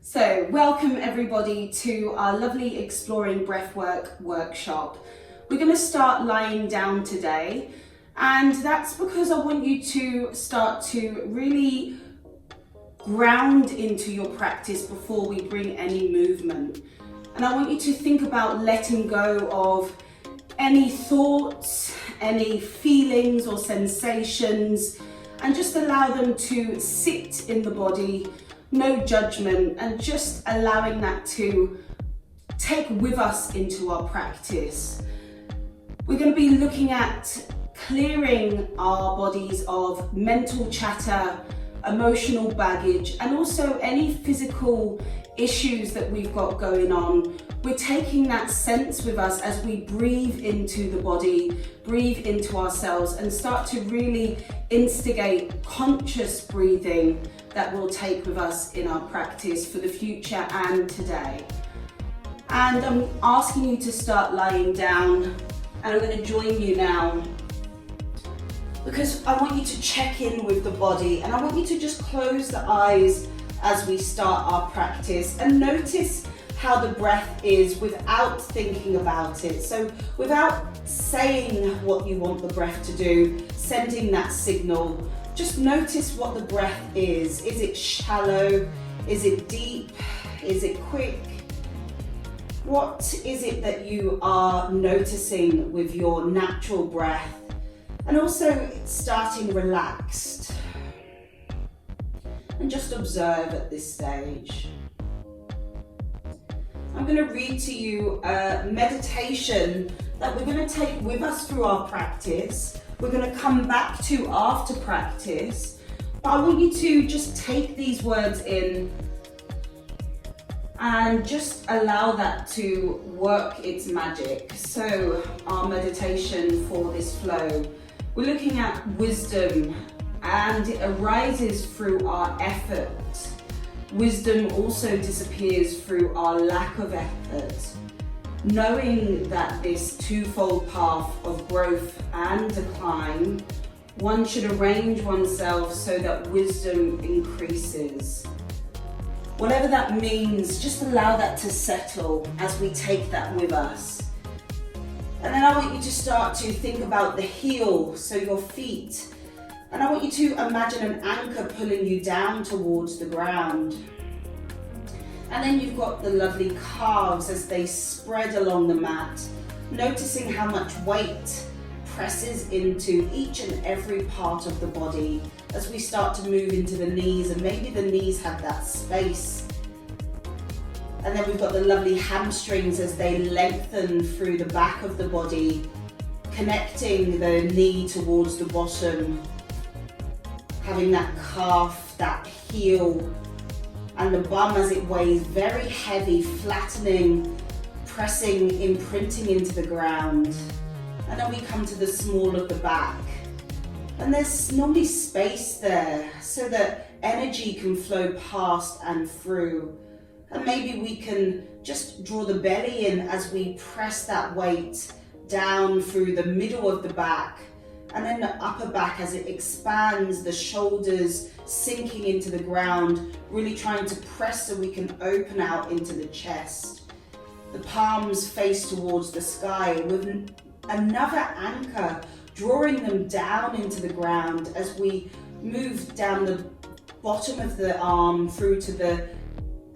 So, welcome everybody to our lovely Exploring Breathwork workshop. We're going to start lying down today, and that's because I want you to start to really ground into your practice before we bring any movement. And I want you to think about letting go of any thoughts, any feelings or sensations, and just allow them to sit in the body. No judgment, and just allowing that to take with us into our practice. We're going to be looking at clearing our bodies of mental chatter, emotional baggage, and also any physical issues that we've got going on. We're taking that sense with us as we breathe into the body, breathe into ourselves, and start to really instigate conscious breathing that we'll take with us in our practice for the future and today. And I'm asking you to start lying down, and I'm going to join you now because I want you to check in with the body, and I want you to just close the eyes as we start our practice and notice how the breath is without thinking about it. So without saying what you want the breath to do, sending that signal, just notice what the breath is. Is it shallow? Is it deep? Is it quick? What is it that you are noticing with your natural breath? And also starting relaxed. And just observe at this stage. I'm going to read to you a meditation that we're going to take with us through our practice. We're going to come back to after practice, but I want you to just take these words in and just allow that to work its magic. So our meditation for this flow, we're looking at wisdom, and it arises through our effort. Wisdom also disappears through our lack of effort. Knowing that this twofold path of growth and decline, one should arrange oneself so that wisdom increases. Whatever that means, just allow that to settle as we take that with us. And then I want you to start to think about the heel, so your feet. And I want you to imagine an anchor pulling you down towards the ground. And then you've got the lovely calves as they spread along the mat, noticing how much weight presses into each and every part of the body as we start to move into the knees, and maybe the knees have that space. And then we've got the lovely hamstrings as they lengthen through the back of the body, connecting the knee towards the bottom, having that calf, that heel, and the bum as it weighs very heavy, flattening, pressing, imprinting into the ground. And then we come to the small of the back. And there's normally space there so that energy can flow past and through. And maybe we can just draw the belly in as we press that weight down through the middle of the back, and then the upper back as it expands, the shoulders sinking into the ground, really trying to press so we can open out into the chest. The palms face towards the sky with another anchor, drawing them down into the ground as we move down the bottom of the arm through to the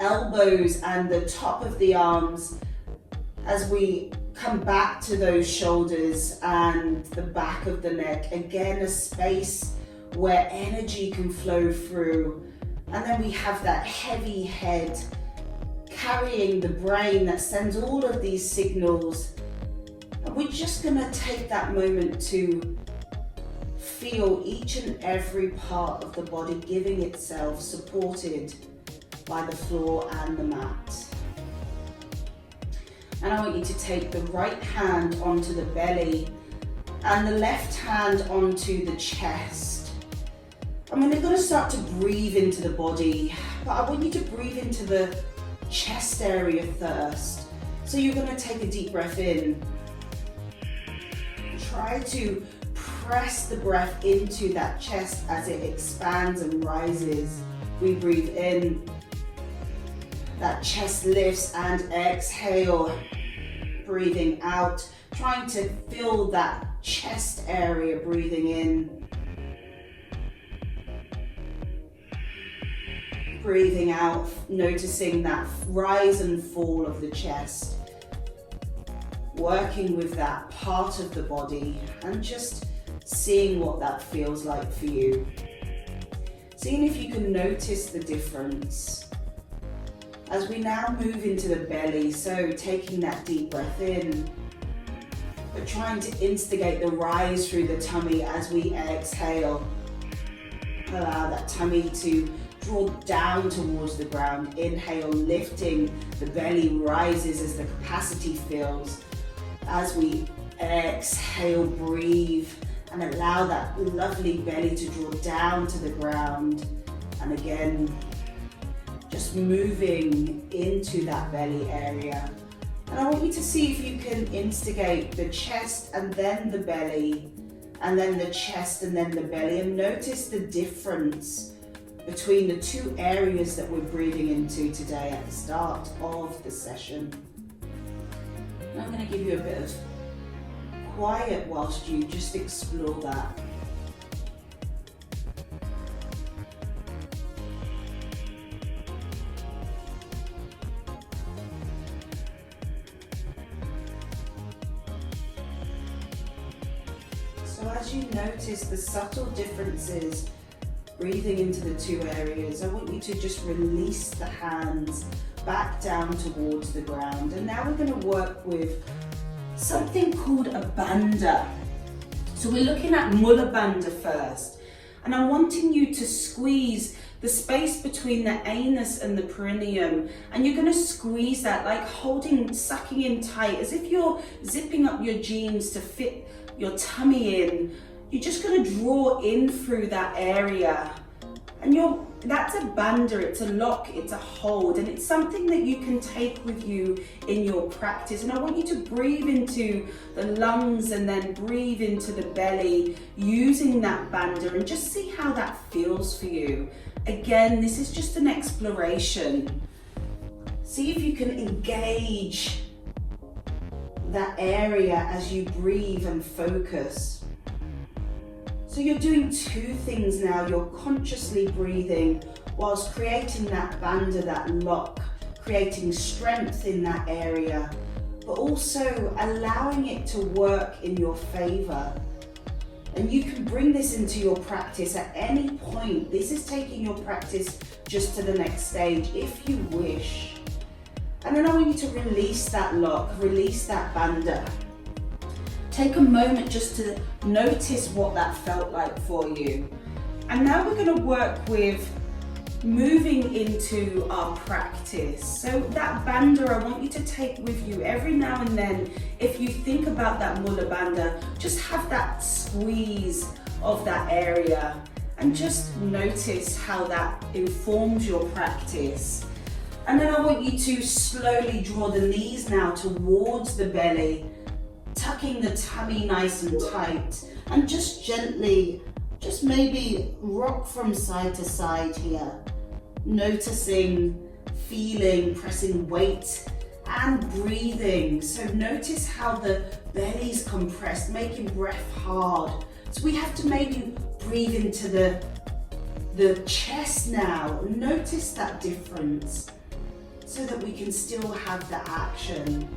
elbows and the top of the arms as we come back to those shoulders and the back of the neck. Again, a space where energy can flow through. And then we have that heavy head carrying the brain that sends all of these signals. And we're just gonna take that moment to feel each and every part of the body giving itself, supported by the floor and the mat. And I want you to take the right hand onto the belly and the left hand onto the chest. And we're going to start to breathe into the body, but I want you to breathe into the chest area first. So you're going to take a deep breath in. Try to press the breath into that chest as it expands and rises. We breathe in, that chest lifts, and exhale. Breathing out, trying to fill that chest area, breathing in. Breathing out, noticing that rise and fall of the chest. Working with that part of the body and just seeing what that feels like for you. Seeing if you can notice the difference. As we now move into the belly, so taking that deep breath in, but trying to instigate the rise through the tummy as we exhale. Allow that tummy to draw down towards the ground. Inhale, lifting, the belly rises as the capacity fills. As we exhale, breathe, and allow that lovely belly to draw down to the ground. And again, just moving into that belly area. And I want you to see if you can instigate the chest and then the belly, and then the chest and then the belly, and notice the difference between the two areas that we're breathing into today at the start of the session. And I'm going to give you a bit of quiet whilst you just explore that. So as you notice the subtle differences breathing into the two areas, I want you to just release the hands back down towards the ground. And now we're going to work with something called a bandha. So we're looking at Mula Bandha first. And I'm wanting you to squeeze the space between the anus and the perineum. And you're going to squeeze that, like sucking in tight, as if you're zipping up your jeans to fit your tummy in. You're just going to draw in through that area. And that's a bandha, it's a lock, it's a hold, and it's something that you can take with you in your practice. And I want you to breathe into the lungs and then breathe into the belly using that bandha, and just see how that feels for you. Again, this is just an exploration. See if you can engage that area as you breathe and focus. So you're doing two things now. You're consciously breathing whilst creating that bandha, that lock, creating strength in that area, but also allowing it to work in your favor. And you can bring this into your practice at any point. This is taking your practice just to the next stage if you wish. And then I want you to release that lock, release that bandha. Take a moment just to notice what that felt like for you. And now we're going to work with moving into our practice. So that bandha, I want you to take with you every now and then. If you think about that Mula Bandha, just have that squeeze of that area and just notice how that informs your practice. And then I want you to slowly draw the knees now towards the belly, tucking the tummy nice and tight, and just gently, just maybe rock from side to side here, noticing, feeling, pressing weight and breathing. So notice how the belly's compressed, making breath hard. So we have to maybe breathe into the chest now. Notice that difference so that we can still have the action.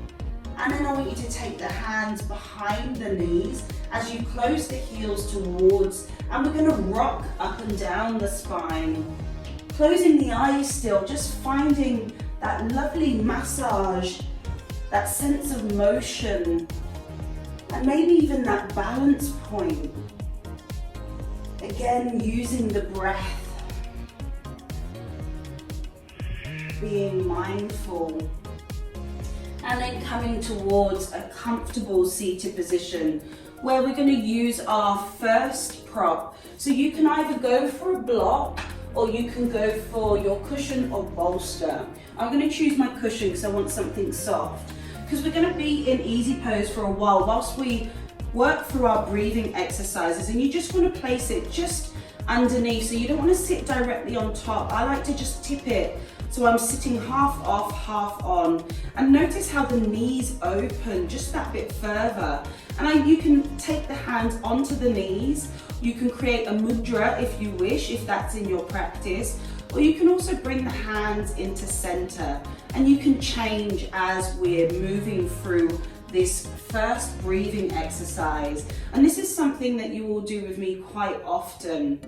And then I want you to take the hands behind the knees as you close the heels towards, and we're going to rock up and down the spine. Closing the eyes still, just finding that lovely massage, that sense of motion, and maybe even that balance point. Again, using the breath, being mindful. And then coming towards a comfortable seated position where we're going to use our first prop. So you can either go for a block or you can go for your cushion or bolster. I'm going to choose my cushion because I want something soft, because we're going to be in easy pose for a while whilst we work through our breathing exercises, and you just want to place it just underneath. So you don't want to sit directly on top. I like to just tip it so I'm sitting half off, half on. And notice how the knees open just that bit further. And you can take the hands onto the knees. You can create a mudra if you wish, if that's in your practice. Or you can also bring the hands into center. And you can change as we're moving through this first breathing exercise. And this is something that you will do with me quite often.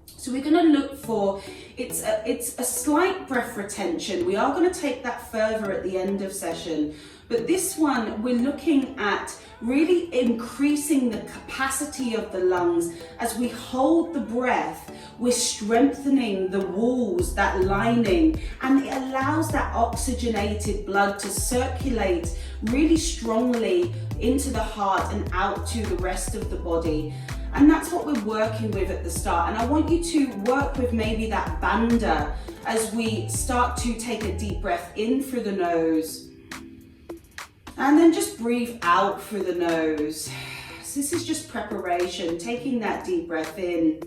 So we're going to look for, it's a slight breath retention. We are going to take that further at the end of session. But this one, we're looking at really increasing the capacity of the lungs. As we hold the breath, we're strengthening the walls, that lining, and it allows that oxygenated blood to circulate really strongly into the heart and out to the rest of the body. And that's what we're working with at the start. And I want you to work with maybe that bandha as we start to take a deep breath in through the nose. And then just breathe out through the nose. So this is just preparation, taking that deep breath in.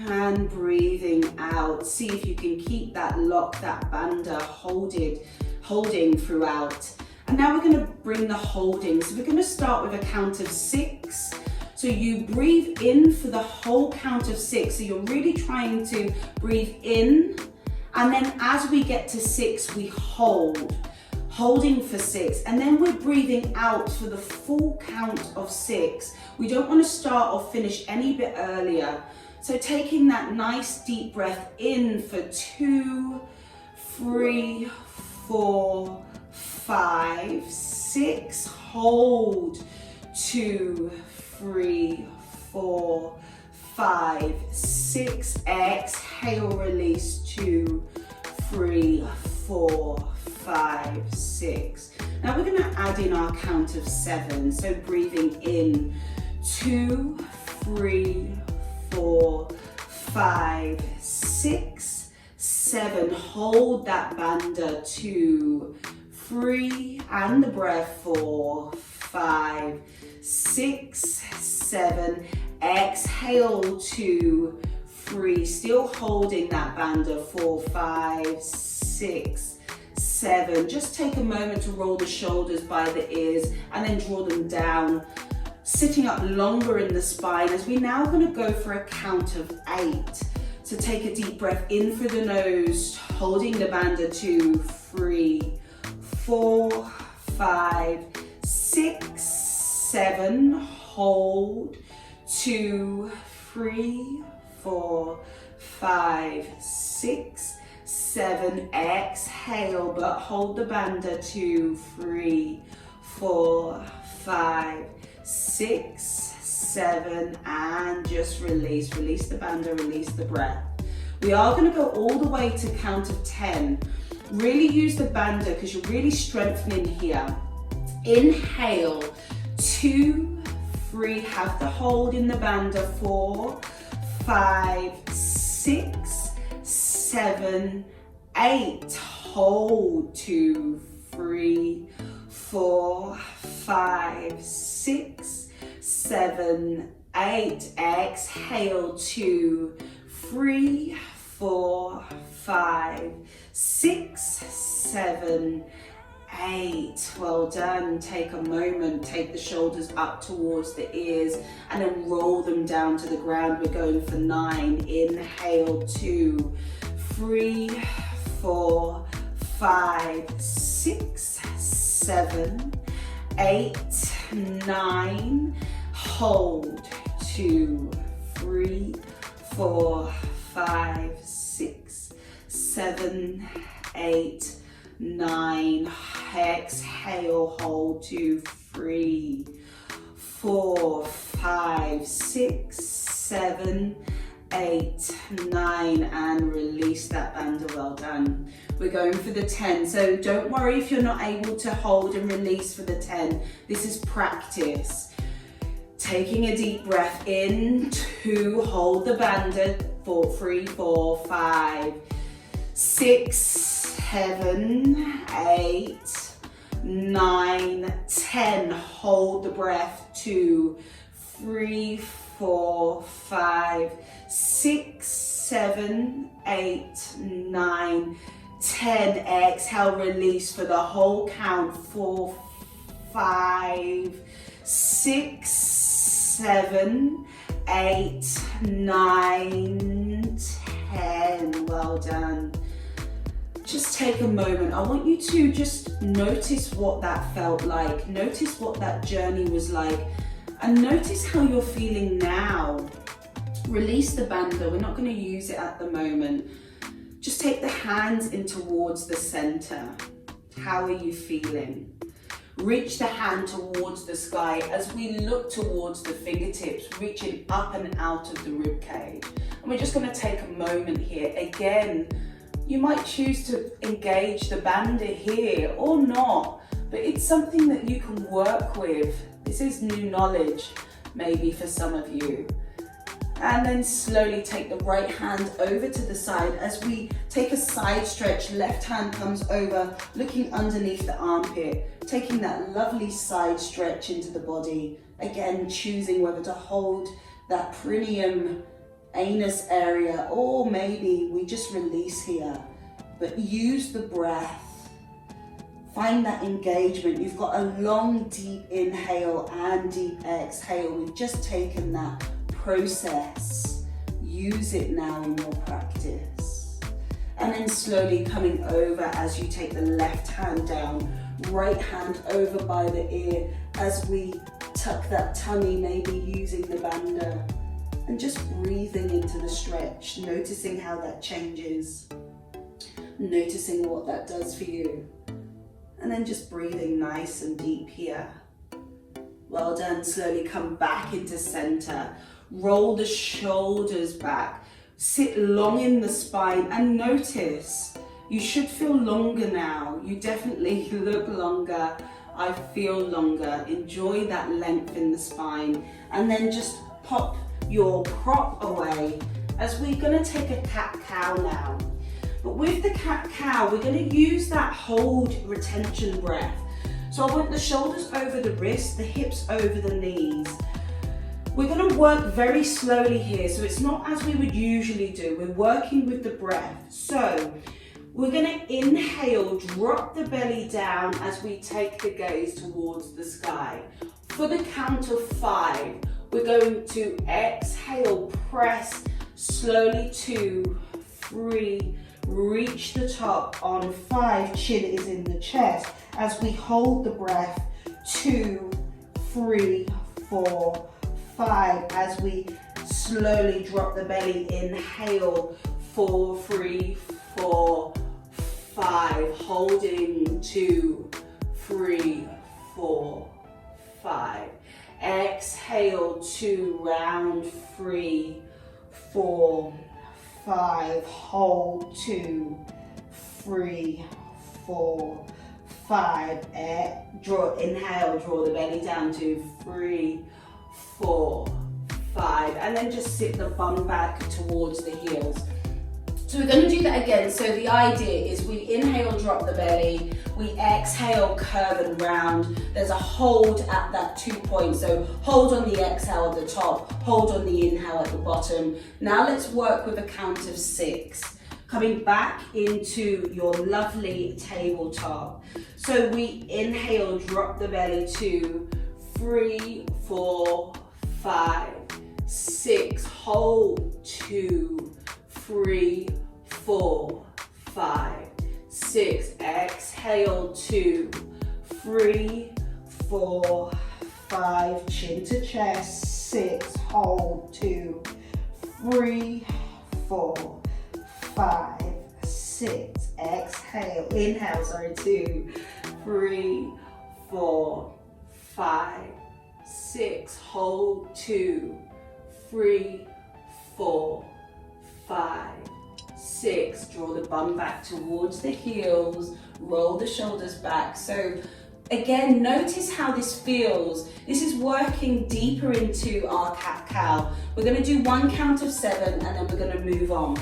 And breathing out. See if you can keep that lock, that bandha holding throughout. And now we're going to bring the holding. So we're going to start with a count of 6. So you breathe in for the whole count of 6. So you're really trying to breathe in. And then as we get to 6, we hold. Holding for 6. And then we're breathing out for the full count of 6. We don't want to start or finish any bit earlier. So taking that nice deep breath in for 2, 3, 4, 5, 6, hold, 2, 3, 4, 5, 6, exhale, release, 2, 3, 4, 5, 6. Now we're going to add in our count of 7, so breathing in, 2, 3, 4, 5, 6, 7, hold that bandha, 2, 3, and the breath, 4, 5, 6, 7, exhale, 2, 3, still holding that bandha, 4, 5, 6, 7. Just take a moment to roll the shoulders by the ears and then draw them down, sitting up longer in the spine as we're now going to go for a count of 8. So take a deep breath in through the nose, holding the bandha, 2, 3, 4, 5, 6, 7, hold, 2, 3, 4, 5, 6, 7, exhale, but hold the bandha, 2, 3, 4, 5, 6, 7, and just release the bandha, release the breath. We are going to go all the way to count of 10. Really use the bandha because you're really strengthening here. Inhale, 2, 3, have the hold in the bandha, 4, 5, 6, 7, 8, hold, 2, 3, 4, 5, 6, 7, 8, exhale, 2, 3, 4, 5, 6, 7, 8. Well done. Take a moment, take the shoulders up towards the ears and then roll them down to the ground. We're going for 9. Inhale, 2, 3, 4, 5, 6, 7, 8, 9. Hold, 2, 3, 4, 5, 6, 7, 8, 9. Exhale, hold, 2, 3, 4, 5, 6, 7, 8, 9, and release that bandha. Well done. We're going for the 10, so don't worry if you're not able to hold and release for the 10. This is practice. Taking a deep breath in, 2, hold the bandha, 4, 3, 4, 5, 6, 7, 8, 9, 10. Hold the breath, 2, 3, 4, 5, 6, 7, 8, 9, 10. Exhale, release for the whole count. 4, 5, 6, 7, 8, 9, 10. Well done. Just take a moment. I want you to just notice what that felt like. Notice what that journey was like. And notice how you're feeling now. Release the banda. We're not going to use it at the moment. Just take the hands in towards the center. How are you feeling? Reach the hand towards the sky as we look towards the fingertips, reaching up and out of the rib cage. And we're just going to take a moment here. Again, you might choose to engage the banda here or not, but it's something that you can work with. This is new knowledge, maybe for some of you. And then slowly take the right hand over to the side as we take a side stretch. Left hand comes over, looking underneath the armpit, taking that lovely side stretch into the body. Again, choosing whether to hold that perineum, anus area, or maybe we just release here. But use the breath. Find that engagement. You've got a long, deep inhale and deep exhale. We've just taken that process. Use it now in your practice. And then slowly coming over as you take the left hand down, right hand over by the ear as we tuck that tummy, maybe using the banda. And just breathing into the stretch, noticing how that changes, noticing what that does for you. And then just breathing nice and deep here. Well done. Slowly come back into center. Roll the shoulders back. Sit long in the spine and notice. You should feel longer now. You definitely look longer. I feel longer. Enjoy that length in the spine. And then just pop your prop away as we're going to take a cat-cow now. But with the cat-cow, we're going to use that hold retention breath. So I want the shoulders over the wrists, the hips over the knees. We're going to work very slowly here, so it's not as we would usually do. We're working with the breath. So we're going to inhale, drop the belly down as we take the gaze towards the sky. For the count of 5, we're going to exhale, press slowly, 2, 3, reach the top on 5, chin is in the chest as we hold the breath, 2, 3, 4, 5, as we slowly drop the belly, inhale, 4, 3, 4, 5, holding, 2, 3, 4, 5. Exhale, 2, round, 3, 4, 5, hold, 2, 3, 4, 5. Inhale, draw the belly down, 2, 3, 4, 5. And then just sit the bum back towards the heels. So we're going to do that again. So the idea is we inhale, drop the belly. We exhale, curve and round. There's a hold at that 2 points. So hold on the exhale at the top, hold on the inhale at the bottom. Now let's work with a count of 6. Coming back into your lovely tabletop. So we inhale, drop the belly, 2, 3, 4, 5, 6. Hold, 2, 3, 4, 5, 6. Exhale, 2, 3, 4, 5. Chin to chest, 6. Hold, 2, 3, 4, 5, 6. Exhale, inhale, 2, 3, 4, 5, 6. Hold, 2, 3, 4, 5, 6. Draw the bum back towards the heels, roll the shoulders back. So again, notice how this feels. This is working deeper into our cat-cow. We're going to do 1 count of 7 and then we're going to move on.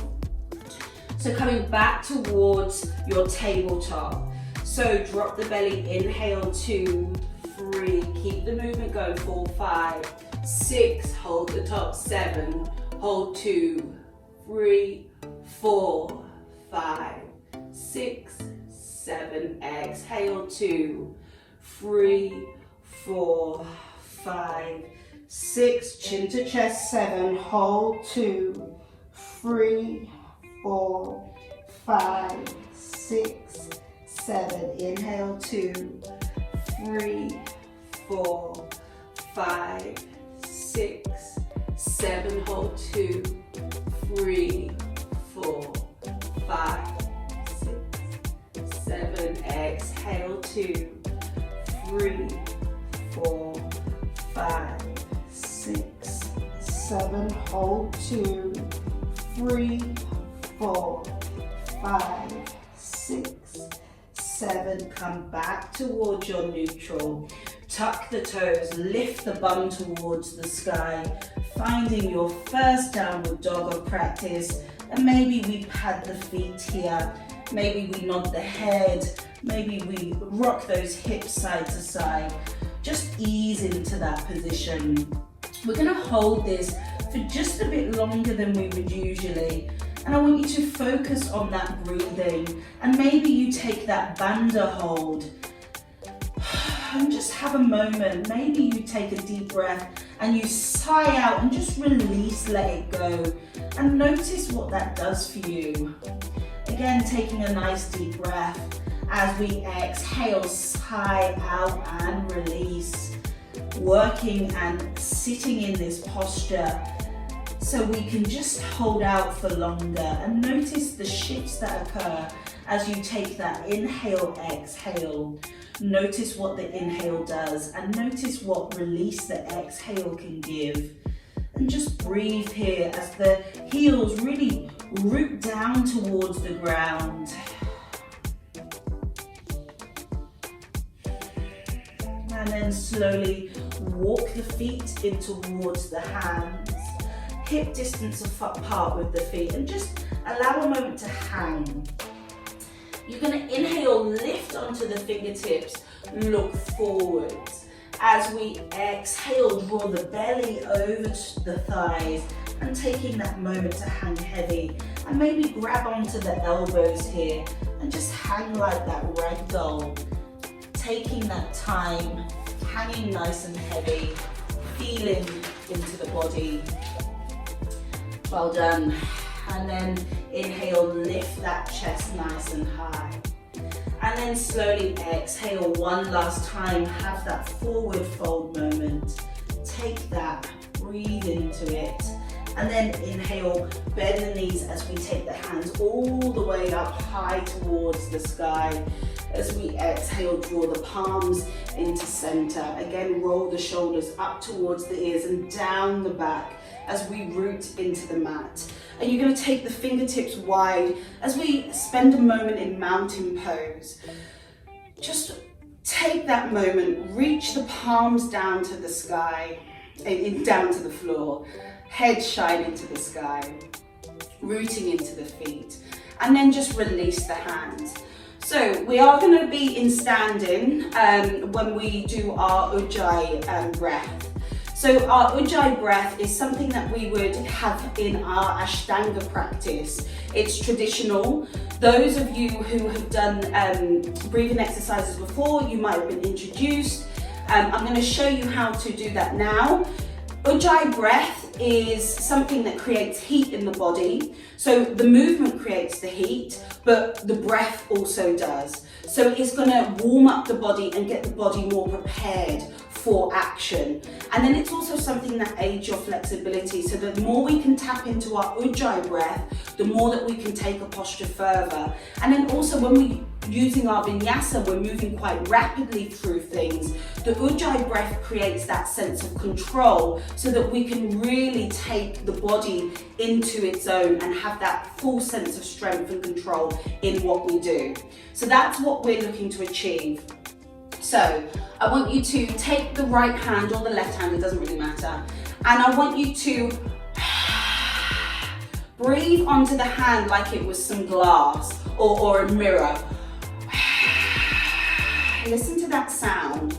So coming back towards your tabletop. So drop the belly, inhale, 2, 3, keep the movement going, 4, 5, 6, hold the top, 7, hold 2, 3, 4, 5, 6, 7, exhale 2, 3, 4, 5, 6, chin to chest, 7, hold 2, 3, 4, 5, 6, 7, inhale 2, 3, 4, 5, 6, 7, hold 2, 3, 4, 5, 6, 7, exhale 2, 3, 4, 5, 6, 7, hold 2, 3, 4, 5, 6, 7, come back towards your neutral. Tuck the toes, lift the bum towards the sky, finding your first downward dog of practice. And maybe we pad the feet here, maybe we nod the head, maybe we rock those hips side to side. Just ease into that position. We're gonna hold this for just a bit longer than we would usually. And I want you to focus on that breathing. And maybe you take that bandha hold and just have a moment. Maybe you take a deep breath and you sigh out and just release, let it go. And notice what that does for you. Again, taking a nice deep breath as we exhale, sigh out and release. Working and sitting in this posture so we can just hold out for longer, and notice the shifts that occur as you take that inhale, exhale. Notice what the inhale does and notice what release the exhale can give. And just breathe here as the heels really root down towards the ground. And then slowly walk the feet in towards the hands. Hip distance apart with the feet, and just allow a moment to hang. You're going to inhale, lift onto the fingertips, look forwards. As we exhale, draw the belly over the thighs and taking that moment to hang heavy. And maybe grab onto the elbows here and just hang like that ragdoll. Taking that time, hanging nice and heavy, feeling into the body. Well done. And then inhale, lift that chest nice and high. And then slowly exhale one last time, have that forward fold moment. Take that, breathe into it. And then inhale, bend the knees as we take the hands all the way up high towards the sky. As we exhale, draw the palms into center. Again, roll the shoulders up towards the ears and down the back as we root into the mat. And you're going to take the fingertips wide as we spend a moment in mountain pose. Just take that moment, reach the palms down to the sky, down to the floor, head shine into the sky, rooting into the feet, and then just release the hands. So we are going to be in standing when we do our Ujjai breath. So our Ujjai breath is something that we would have in our Ashtanga practice. It's traditional. Those of you who have done breathing exercises before, you might have been introduced. I'm going to show you how to do that now. Ujjai breath is something that creates heat in the body. So the movement creates the heat, but the breath also does. So it's going to warm up the body and get the body more prepared for action. And then it's also something that aids your flexibility. So the more we can tap into our Ujjai breath, the more that we can take a posture further. And then also when we're using our vinyasa, we're moving quite rapidly through things. The Ujjai breath creates that sense of control so that we can really take the body into its own and have that full sense of strength and control in what we do. So that's what we're looking to achieve. So I want you to take the right hand or the left hand, it doesn't really matter. And I want you to breathe onto the hand like it was some glass or a mirror. Listen to that sound.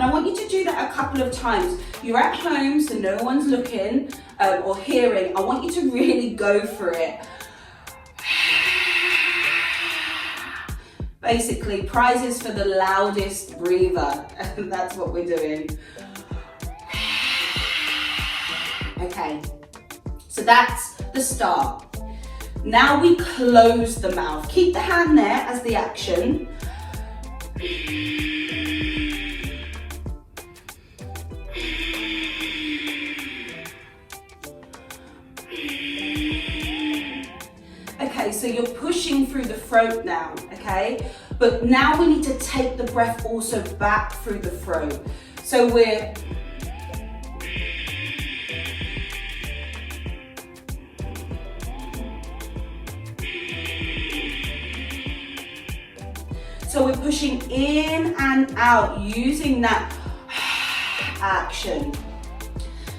I want you to do that a couple of times. You're at home, so no one's looking or hearing. I want you to really go for it. Basically, prizes for the loudest breather. That's what we're doing. Okay, so that's the start. Now we close the mouth. Keep the hand there as the action. Okay, so you're pushing through the throat now, okay? But now we need to take the breath also back through the throat. So we're pushing in and out using that action.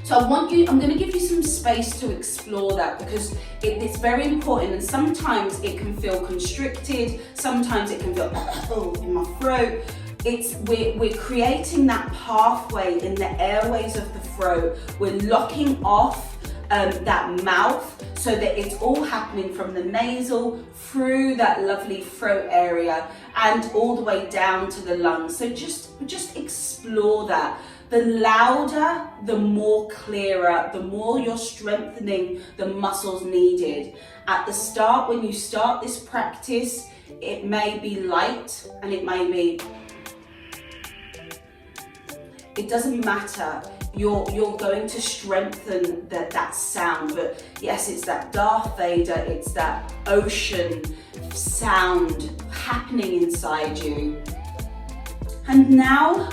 So I'm going to give you some space to explore that because it's very important, and sometimes it can feel constricted, sometimes it can feel in my throat. We're creating that pathway in the airways of the throat. We're locking off that mouth so that it's all happening from the nasal through that lovely throat area and all the way down to the lungs. So just explore that. The louder, the more clearer, the more you're strengthening the muscles needed. At the start, when you start this practice, it may be light and it may be, it doesn't matter. You're going to strengthen that sound, but yes, it's that Darth Vader, it's that ocean sound happening inside you. And now,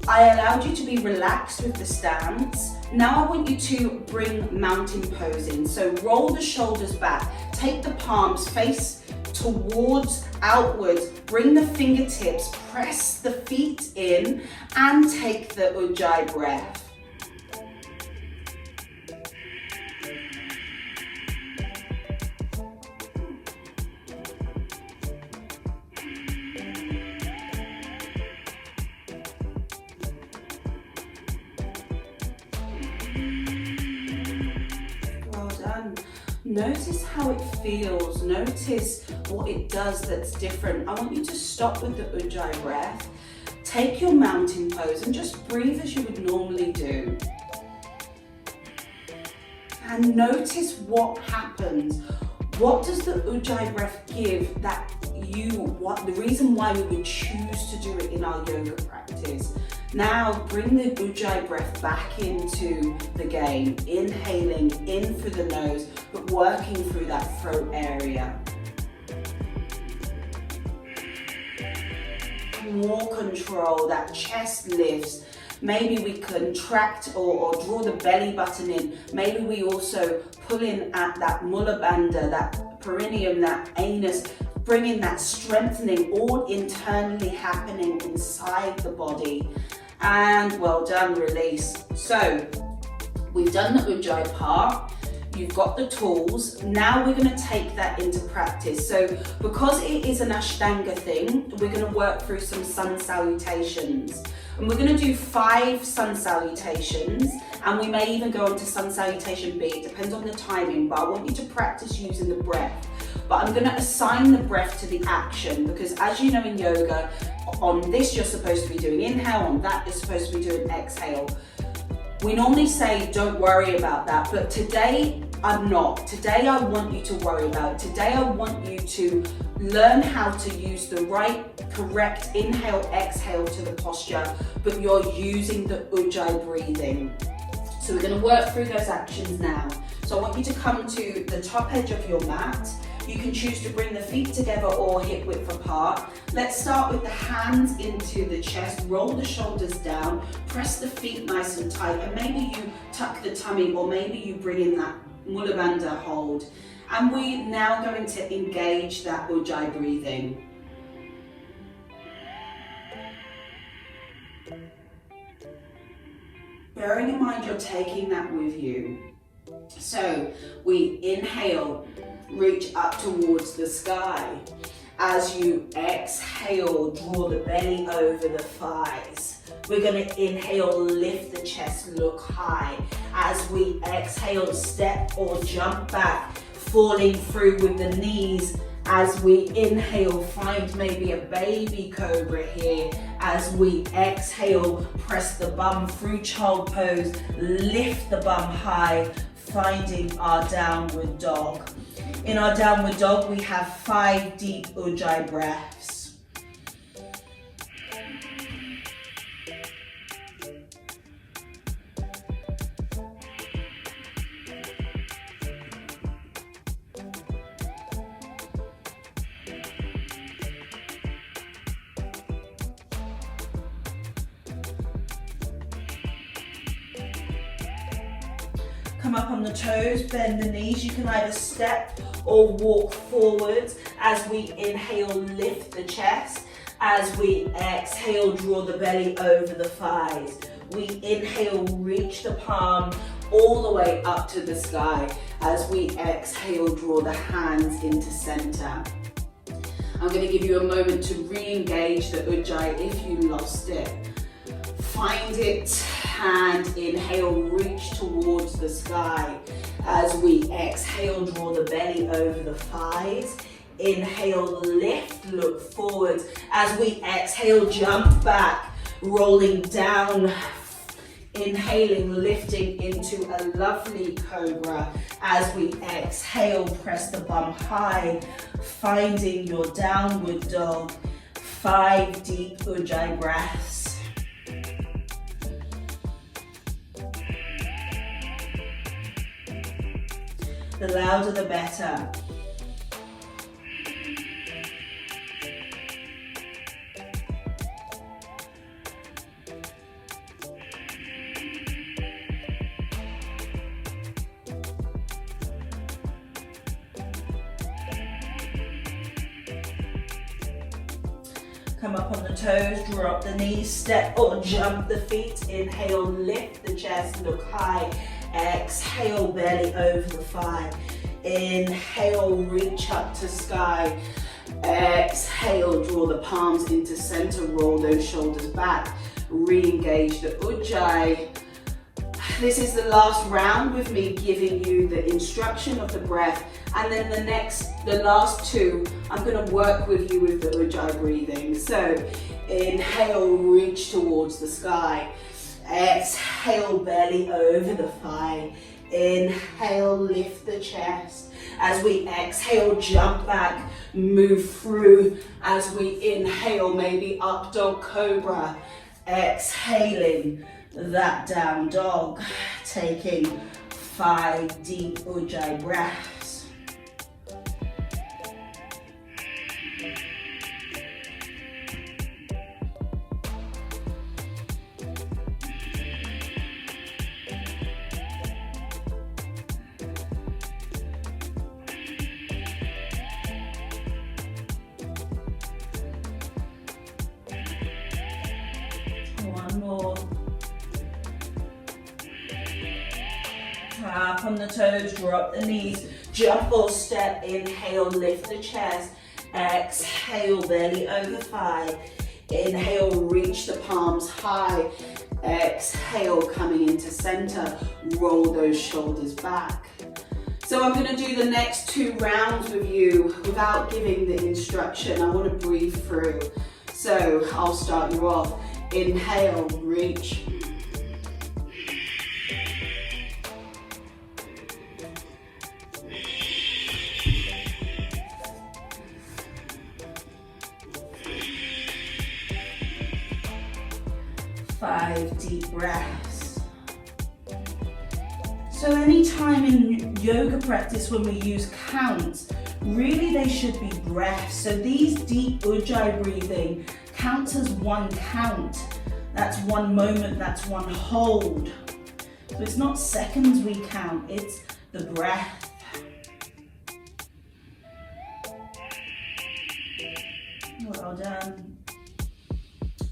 I allowed you to be relaxed with the stance. Now I want you to bring mountain pose in. So roll the shoulders back, take the palms face towards outwards, bring the fingertips, press the feet in and take the Ujjai breath. Notice how it feels, notice what it does that's different. I want you to stop with the Ujjai breath, take your mountain pose and just breathe as you would normally do. And notice what happens. What does the Ujjai breath give that the reason why we would choose to do it in our yoga practice? Now bring the Ujjai breath back into the game, inhaling in through the nose, but working through that throat area. More control, that chest lifts. Maybe we contract or draw the belly button in. Maybe we also pull in at that mula bandha, that perineum, that anus, bringing that strengthening all internally happening inside the body. And well done, release. So we've done the Ujjai part. You've got the tools. Now we're going to take that into practice. So because it is an Ashtanga thing, we're going to work through some sun salutations. And we're going to do 5 sun salutations, and we may even go on to sun salutation B. It depends on the timing, but I want you to practice using the breath. But I'm going to assign the breath to the action because, as you know in yoga, on this you're supposed to be doing inhale, on that you're supposed to be doing exhale. We normally say don't worry about that, but today I'm not. Today I want you to worry about it. Today I want you to learn how to use the right, correct inhale, exhale to the posture, but you're using the Ujjai breathing. So we're going to work through those actions now. So I want you to come to the top edge of your mat. You can choose to bring the feet together or hip width apart. Let's start with the hands into the chest, roll the shoulders down, press the feet nice and tight, and maybe you tuck the tummy or maybe you bring in that mula bandha hold. And we're now going to engage that Ujjai breathing. Bearing in mind you're taking that with you. So we inhale, reach up towards the sky. As you exhale, draw the belly over the thighs. We're going to inhale, lift the chest, look high. As we exhale, step or jump back, falling through with the knees. As we inhale, find maybe a baby cobra here. As we exhale, press the bum through child pose, lift the bum high, finding our downward dog. In our downward dog, we have 5 deep Ujjai breaths. Come up on the toes, bend the knees. You can either step or walk forwards. As we inhale, lift the chest. As we exhale, draw the belly over the thighs. We inhale, reach the palm all the way up to the sky. As we exhale, draw the hands into center. I'm going to give you a moment to re-engage the Ujjai if you lost it. Find it and inhale, reach towards the sky. As we exhale, draw the belly over the thighs. Inhale, lift, look forwards. As we exhale, jump back, rolling down. Inhaling, lifting into a lovely cobra. As we exhale, press the bum high, finding your downward dog. 5 deep Ujjai breaths. The louder the better. Come up on the toes, draw up the knees, step or jump the feet. Inhale, lift the chest, look high. Exhale, belly over the thigh. Inhale, reach up to sky. Exhale, draw the palms into center, roll those shoulders back. Re-engage the Ujjai. This is the last round with me giving you the instruction of the breath, and then the last 2, I'm going to work with you with the Ujjai breathing. So inhale, reach towards the sky. Exhale, belly over the thigh. Inhale, lift the chest. As we exhale, jump back, move through. As we inhale, maybe up dog cobra. Exhaling, that down dog. Taking 5 deep Ujjai breaths. One more. Tap on the toes, draw up the knees, jump or step, inhale, lift the chest, exhale, belly over thigh, inhale, reach the palms high, exhale, coming into center, roll those shoulders back. So I'm going to do the next 2 rounds with you without giving the instruction. I want to breathe through. So I'll start you off. Inhale, reach. Five deep breaths. So anytime in yoga practice when we use counts, really they should be breaths. So these deep Ujjai breathing counts as 1 count. That's 1 moment, that's 1 hold. So it's not seconds we count, it's the breath. Well done.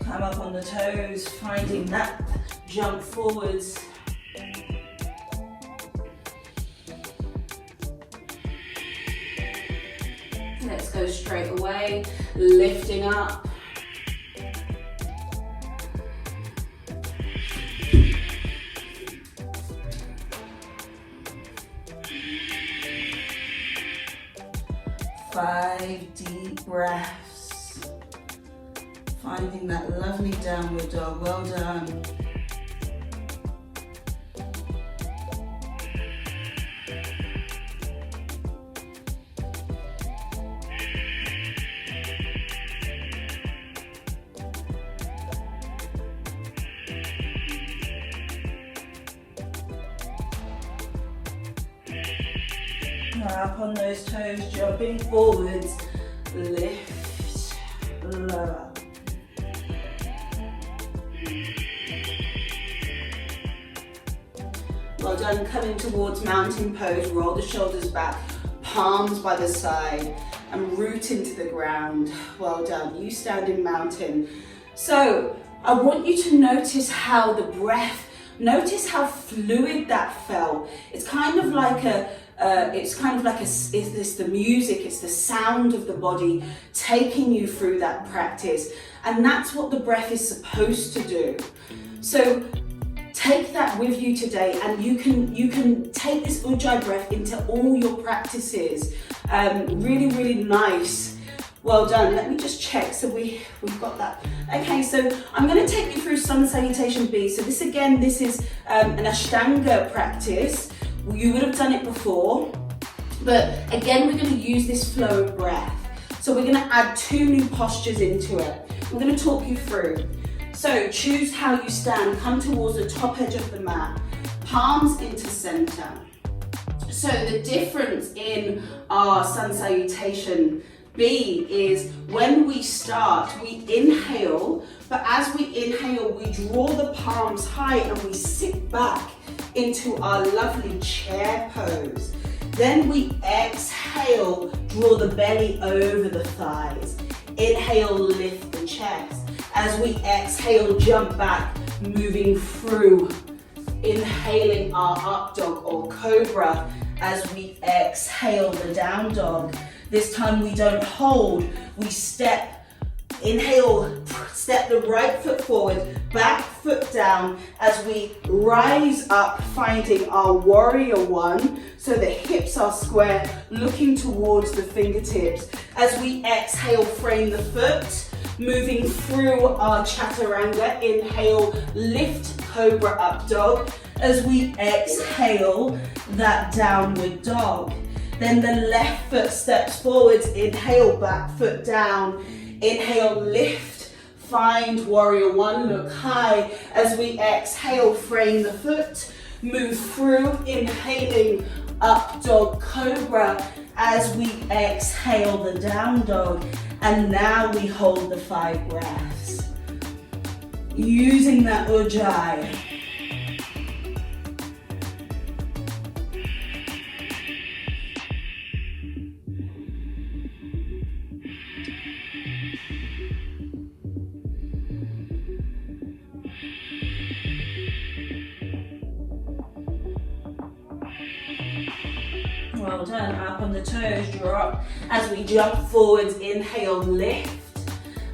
Come up on the toes, finding that jump forwards. Let's go straight away, lifting up. 5 deep breaths. Finding that lovely downward dog. Well done. Up on those toes, jumping forwards, lift, lower. Well done, coming towards mountain pose, roll the shoulders back, palms by the side, and root into the ground. Well done, you stand in mountain. So, I want you to notice how the breath, notice how fluid that felt. It's kind of like it's the music, it's the sound of the body taking you through that practice. And that's what the breath is supposed to do. So take that with you today, and you can take this Ujjai breath into all your practices. Really, really nice. Well done. Let me just check. So we've got that. Okay, so I'm going to take you through Sun Salutation B. So this is an Ashtanga practice. You would have done it before, but again, we're going to use this flow of breath. So we're going to add 2 new postures into it. I'm going to talk you through. So choose how you stand. Come towards the top edge of the mat, palms into center. So the difference in our Sun Salutation B is when we start, we inhale, but as we inhale, we draw the palms high and we sit back into our lovely chair pose. Then we exhale, draw the belly over the thighs. Inhale, lift the chest. As we exhale, jump back, moving through. Inhaling our up dog or cobra. As we exhale, the down dog. This time we don't hold, we step. Inhale, step the right foot forward, back foot down as we rise up, finding our warrior 1. So the hips are square, looking towards the fingertips. As we exhale, frame the foot, moving through our chaturanga. Inhale, lift, cobra up dog. As we exhale, that downward dog. Then the left foot steps forwards, inhale, back foot down. Inhale, lift, find warrior 1, look high. As we exhale, frame the foot, move through, inhaling, up dog, cobra. As we exhale, the down dog. And now we hold the 5 breaths. Using that Ujjai. Well done, up on the toes, drop. As we jump forwards, inhale, lift.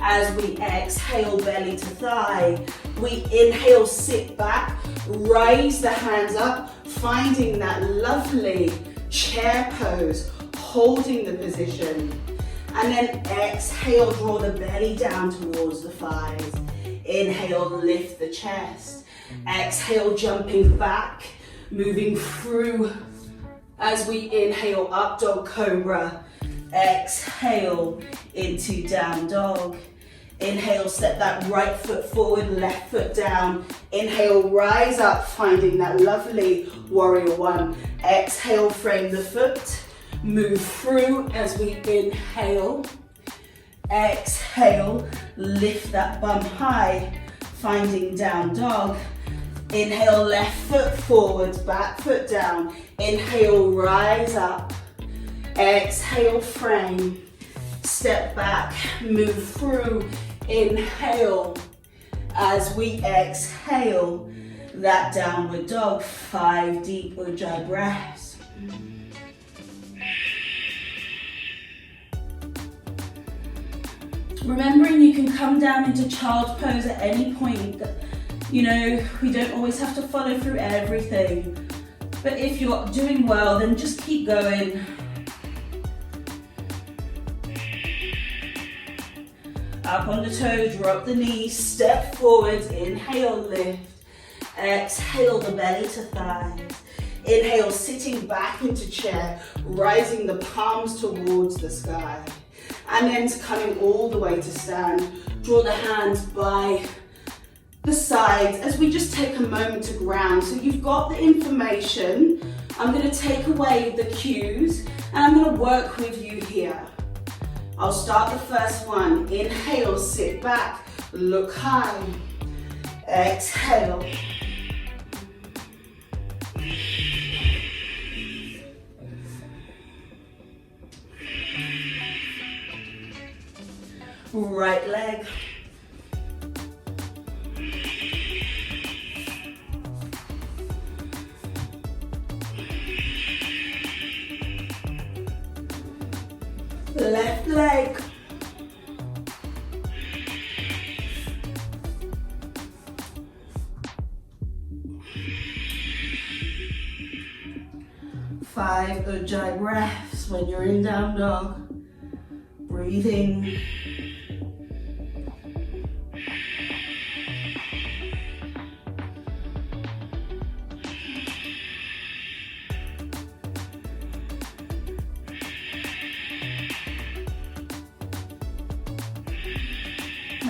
As we exhale, belly to thigh. We inhale, sit back, raise the hands up, finding that lovely chair pose, holding the position. And then exhale, draw the belly down towards the thighs. Inhale, lift the chest. Exhale, jumping back, moving through. As we inhale, up dog, cobra. Exhale into down dog. Inhale, step that right foot forward, left foot down. Inhale, rise up, finding that lovely warrior 1. Exhale, frame the foot. Move through as we inhale. Exhale, lift that bum high, finding down dog. Inhale, left foot forwards, back foot down. Inhale, rise up. Exhale, frame. Step back, move through. Inhale. As we exhale, that downward dog. 5 deep Ujjai breaths. Remembering you can come down into child pose at any point. You know, we don't always have to follow through everything. But if you're doing well, then just keep going. Up on the toes, drop the knees, step forwards, inhale, lift. Exhale the belly to thighs. Inhale, sitting back into chair, rising the palms towards the sky. And then coming all the way to stand. Draw the hands by the sides as we just take a moment to ground. So you've got the information. I'm going to take away the cues and I'm going to work with you here. I'll start the first one. Inhale, sit back, look high. Exhale. Right leg. Left leg. Five Ujjai breaths when you're in down dog. Breathing.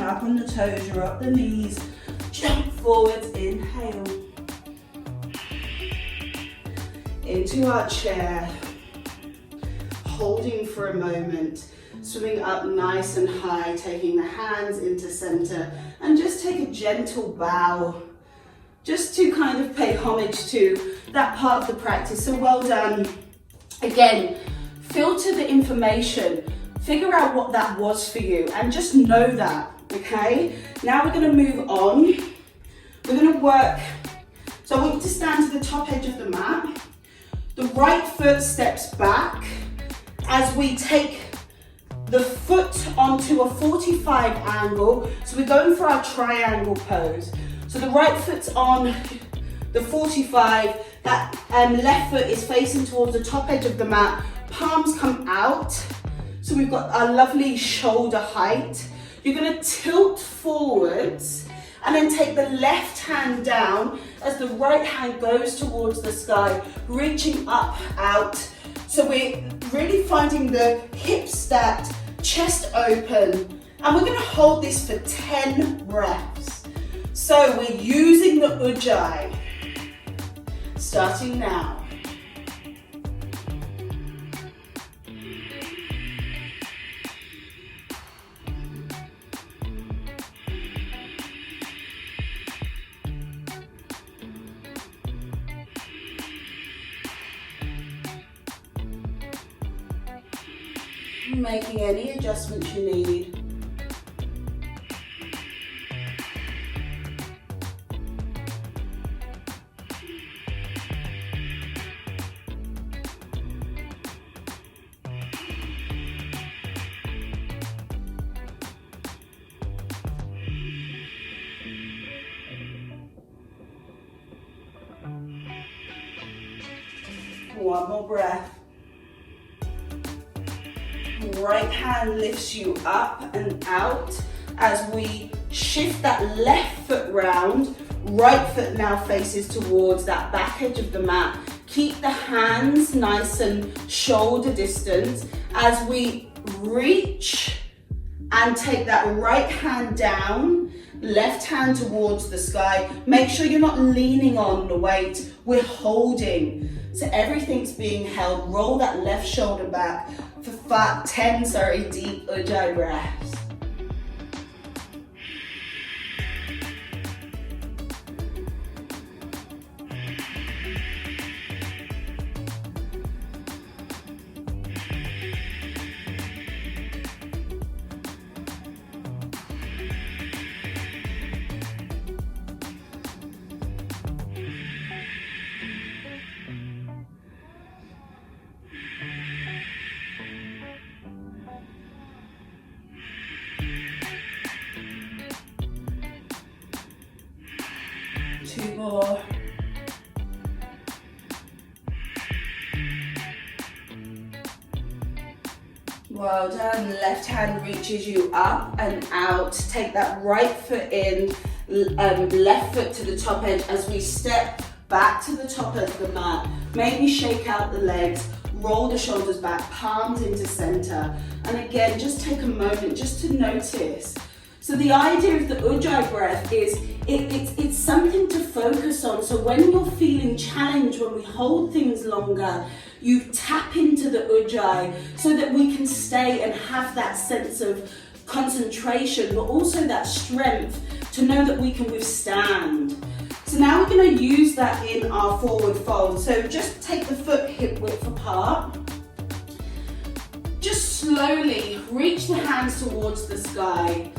Up on the toes, drop the knees, jump forwards, inhale. Into our chair, holding for a moment, swimming up nice and high, taking the hands into center, and just take a gentle bow, just to kind of pay homage to that part of the practice. So well done. Again, filter the information, figure out what that was for you, and just know that. Okay, now we're going to move on. We're going to work, so I want you to stand to the top edge of the mat. The right foot steps back as we take the foot onto a 45 angle. So we're going for our triangle pose. So the right foot's on the 45, that left foot is facing towards the top edge of the mat. Palms come out. So we've got our lovely shoulder height. You're going to tilt forwards and then take the left hand down as the right hand goes towards the sky, reaching up, out. So we're really finding the hips stacked, chest open, and we're going to hold this for 10 breaths. So we're using the Ujjai, starting now. Making any adjustments you need. One more breath. Right hand lifts you up and out as we shift that left foot round. Right foot now faces towards that back edge of the mat. Keep the hands nice and shoulder distance as we reach and take that right hand down, left hand towards the sky. Make sure you're not leaning on the weight, we're holding. So everything's being held. Roll that left shoulder back for 10 deep Ujjai breaths. Two more. Well done. Left hand reaches you up and out. Take that right foot in, left foot to the top edge as we step back to the top of the mat. Maybe shake out the legs, roll the shoulders back, palms into center. And again, just take a moment just to notice. So the idea of the Ujjai breath is it's something to focus on. So when you're feeling challenged, when we hold things longer, you tap into the Ujjai so that we can stay and have that sense of concentration, but also that strength to know that we can withstand. So now we're going to use that in our forward fold. So just take the foot hip width apart. Just slowly reach the hands towards the sky.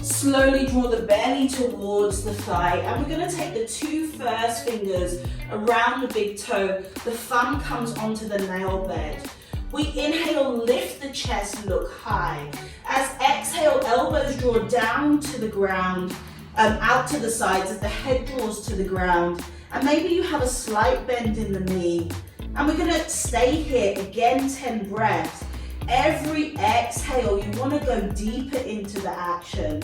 Slowly draw the belly towards the thigh, and we're going to take the two first fingers around the big toe. The thumb comes onto the nail bed. We inhale, lift the chest, look high. As exhale, elbows draw down to the ground, out to the sides as the head draws to the ground. And maybe you have a slight bend in the knee. And we're going to stay here, again 10 breaths. Every exhale, you want to go deeper into the action.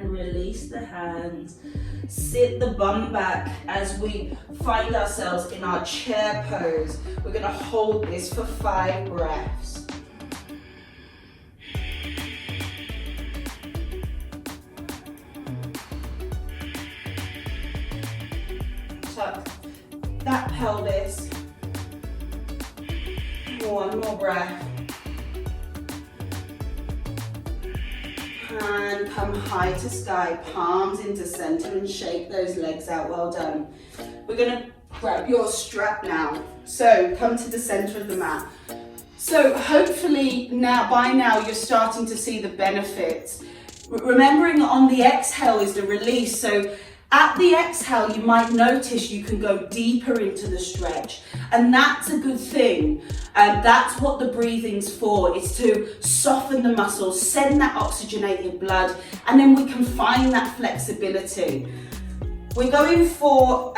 Release the hands, sit the bum back as we find ourselves in our chair pose. We're going to hold this for 5 breaths. Tuck that pelvis. One more breath. And come high to sky, palms into center, and shake those legs out. Well done. We're going to grab your strap now. So come to the center of the mat. So hopefully by now you're starting to see the benefits. Remembering on the exhale is the release. So at the exhale, you might notice you can go deeper into the stretch, and that's a good thing. That's what the breathing's for. It's to soften the muscles, send that oxygenated blood, and then we can find that flexibility. We're going for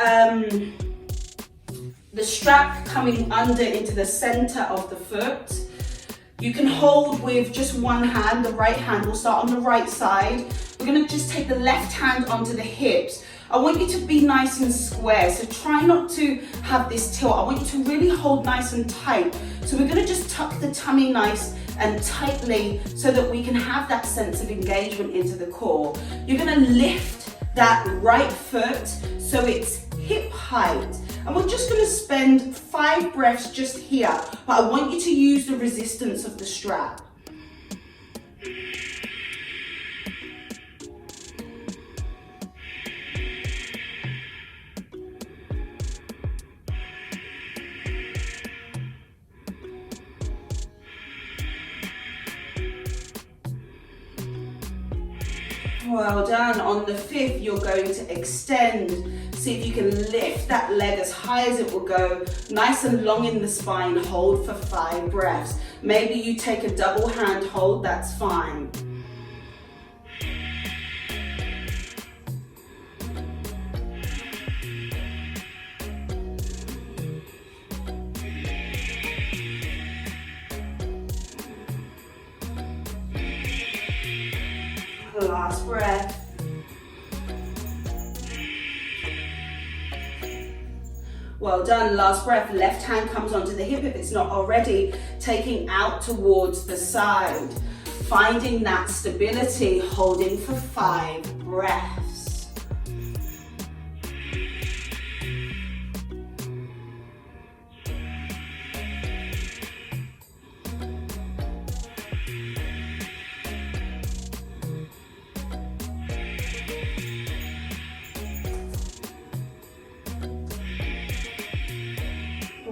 the strap coming under into the center of the foot. You can hold with just one hand, the right hand. We'll start on the right side. We're going to just take the left hand onto the hips. I want you to be nice and square, so try not to have this tilt. I want you to really hold nice and tight. So we're going to just tuck the tummy nice and tightly so that we can have that sense of engagement into the core. You're going to lift that right foot so it's hip height. And we're just going to spend 5 breaths just here, but I want you to use the resistance of the strap. Well done. On the 5th, you're going to extend. See if you can lift that leg as high as it will go. Nice and long in the spine. Hold for 5 breaths. Maybe you take a double hand hold, that's fine. Last breath. Well done. Last breath. Left hand comes onto the hip if it's not already, taking out towards the side. Finding that stability, holding for 5 breaths.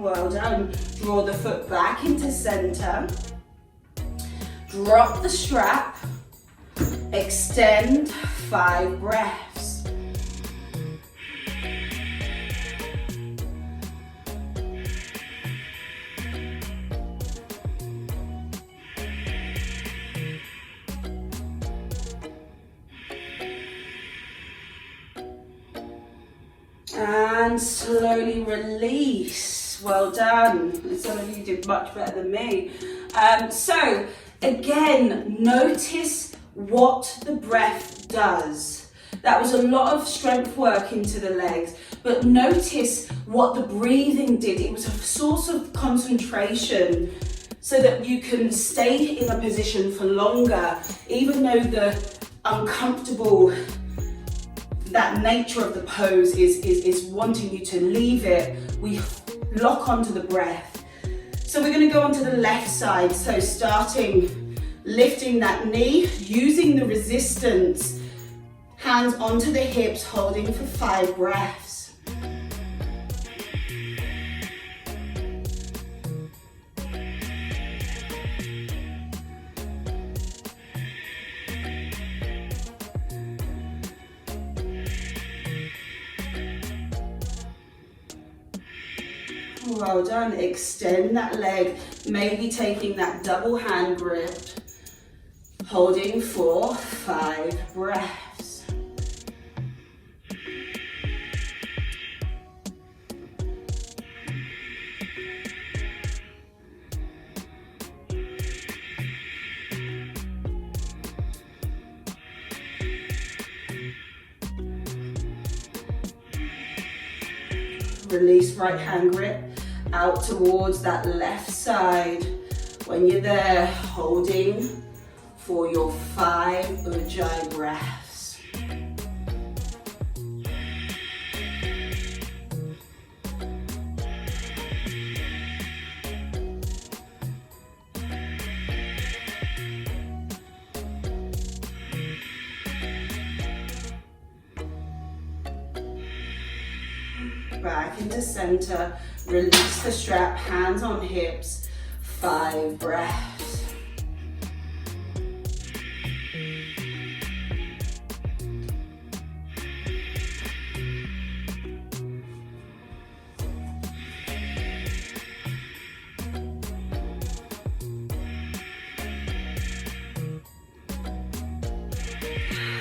Well done. Draw the foot back into center. Drop the strap. Extend, 5 breaths. And slowly release. Well done. Some of you did much better than me. So again, notice what the breath does. That was a lot of strength work into the legs, but notice what the breathing did. It was a source of concentration so that you can stay in a position for longer, even though the uncomfortable, that nature of the pose is wanting you to leave it. We lock onto the breath. So we're going to go onto the left side. So starting, lifting that knee, using the resistance, hands onto the hips, holding for 5 breaths. Well done. Extend that leg, maybe taking that double hand grip, holding for 5 breaths. Release right hand grip out towards that left side. When you're there, holding for your 5 Ujjai breaths. Back into center, release the strap, hands on hips, 5 breaths.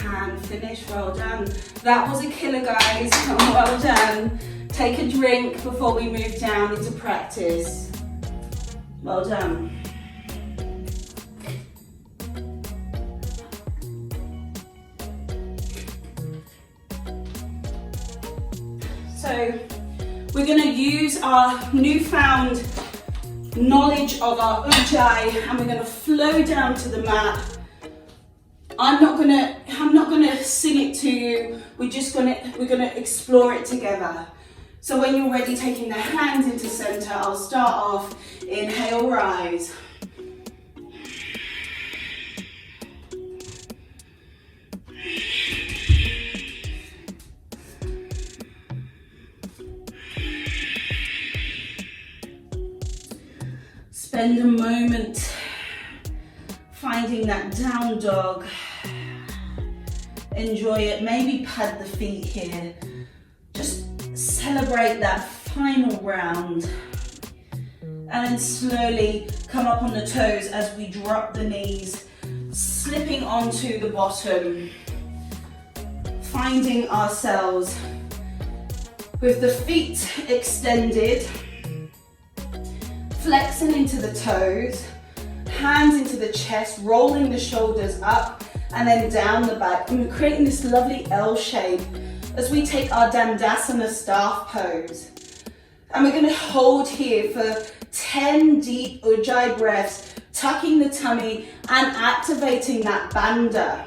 And finish, well done. That was a killer, guys, well done. Take a drink before we move down into practice. Well done. So we're going to use our newfound knowledge of our Ujjai and we're going to flow down to the mat. I'm not gonna sing it to you. We're gonna explore it together. So when you're ready, taking the hands into center, I'll start off. Inhale, rise. Spend a moment finding that down dog. Enjoy it, maybe pad the feet here. Just celebrate that final round. And then slowly come up on the toes as we drop the knees, slipping onto the bottom. Finding ourselves with the feet extended, flexing into the toes, hands into the chest, rolling the shoulders up and then down the back. And we're creating this lovely L shape as we take our Dandasana staff pose. And we're going to hold here for 10 deep Ujjai breaths, tucking the tummy and activating that bandha.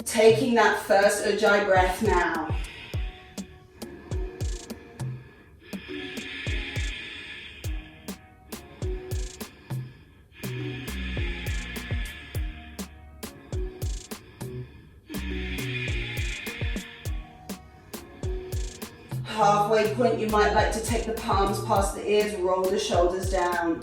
Taking that first Ujjai breath now. halfway point, you might like to take the palms past the ears, roll the shoulders down.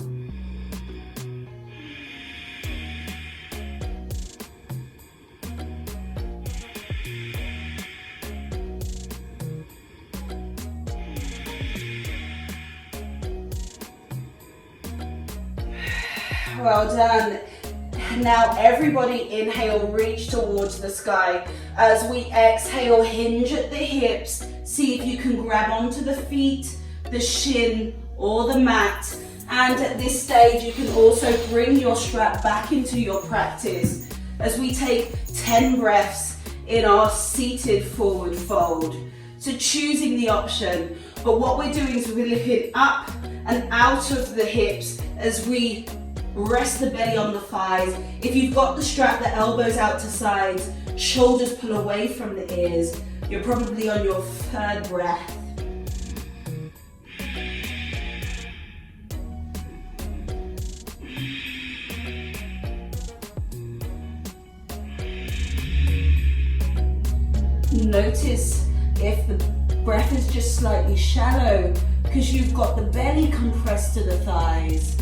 Well done. Now everybody inhale, reach towards the sky. As we exhale, hinge at the hips. See if you can grab onto the feet, the shin, or the mat. And at this stage, you can also bring your strap back into your practice as we take 10 breaths in our seated forward fold. So choosing the option, but what we're doing is we're lifting up and out of the hips as we rest the belly on the thighs. If you've got the strap, the elbows out to sides, shoulders pull away from the ears. You're probably on your third breath. Notice if the breath is just slightly shallow because you've got the belly compressed to the thighs.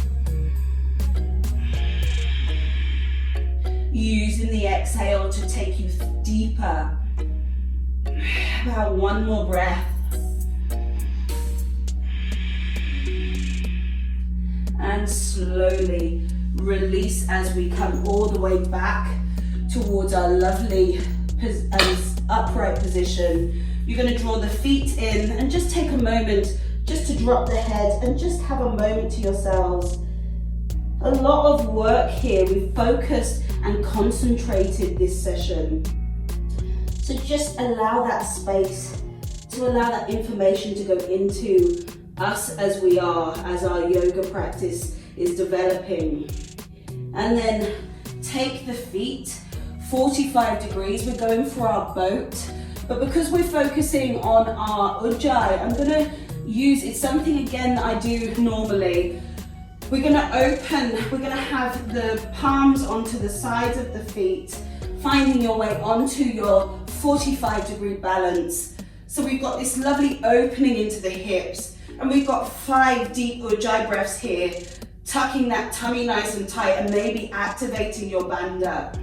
Using the exhale to take you deeper. About one more breath. And slowly release as we come all the way back towards our lovely upright position. You're going to draw the feet in and just take a moment just to drop the head and just have a moment to yourselves. A lot of work here. We've focused and concentrated this session. So just allow that space, to allow that information to go into us as we are, as our yoga practice is developing. And then take the feet 45 degrees. We're going for our boat, but because we're focusing on our Ujjai, I'm going to use, it's something again that I do normally. We're going to open, we're going to have the palms onto the sides of the feet, finding your way onto your 45-degree balance. So we've got this lovely opening into the hips, and we've got 5 deep Ujjai breaths here, tucking that tummy nice and tight and maybe activating your bandha.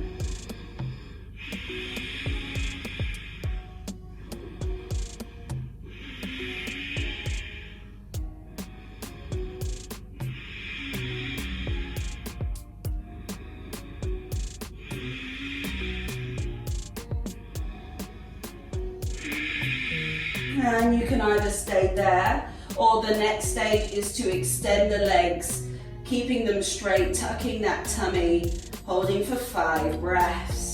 And you can either stay there, or the next stage is to extend the legs, keeping them straight, tucking that tummy, holding for 5 breaths.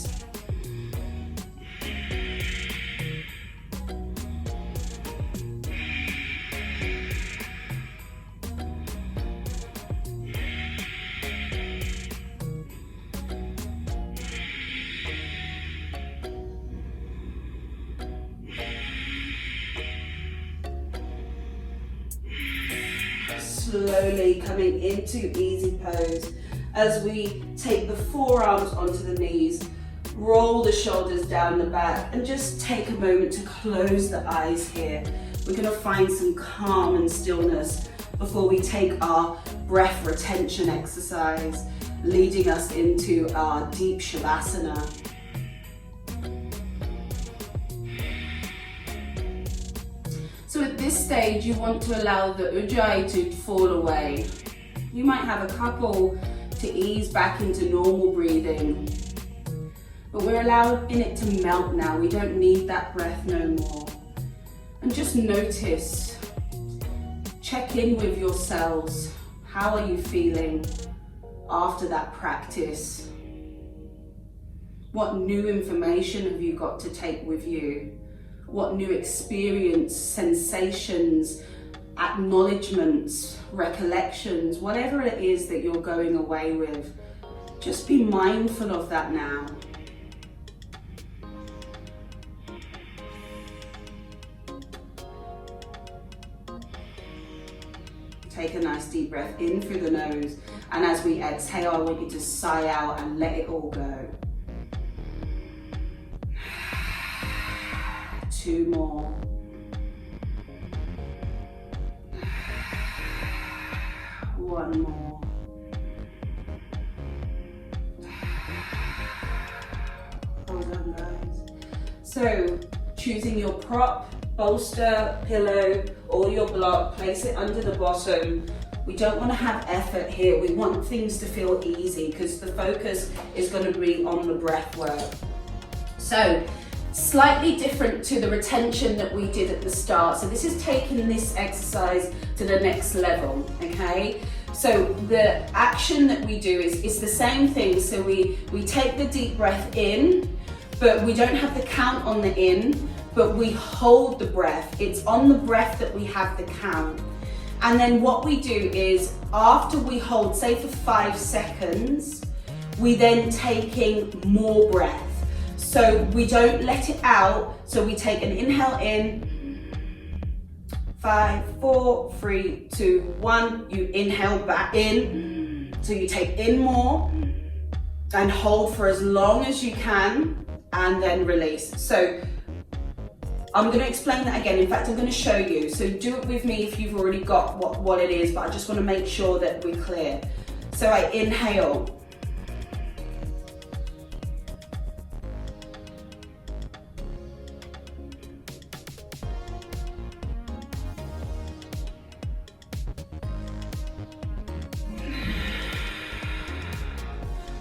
Slowly coming into easy pose as we take the forearms onto the knees, roll the shoulders down the back, and just take a moment to close the eyes here. We're going to find some calm and stillness before we take our breath retention exercise, leading us into our deep Shavasana. So at this stage, you want to allow the Ujjai to fall away. You might have a couple to ease back into normal breathing, but we're allowing it to melt now. We don't need that breath no more. And just notice, check in with yourselves. How are you feeling after that practice? What new information have you got to take with you? What new experience, sensations, acknowledgements, recollections, whatever it is that you're going away with, just be mindful of that now. Take a nice deep breath in through the nose, and as we exhale, I want you to sigh out and let it all go. 2 more. One more. Well done, guys. So, choosing your prop, bolster, pillow, or your block, place it under the bottom. We don't want to have effort here. We want things to feel easy because the focus is going to be on the breath work. So, slightly different to the retention that we did at the start. So this is taking this exercise to the next level, okay? So the action that we do is the same thing. So we take the deep breath in, but we don't have the count on the in, but we hold the breath. It's on the breath that we have the count. And then what we do is after we hold, say for 5 seconds, we then taking more breath. So we don't let it out. So we take an inhale in, 5, 4, 3, 2, 1. You inhale back in. So you take in more and hold for as long as you can and then release. So I'm going to explain that again. In fact, I'm going to show you. So do it with me if you've already got what it is, but I just want to make sure that we're clear. So I inhale.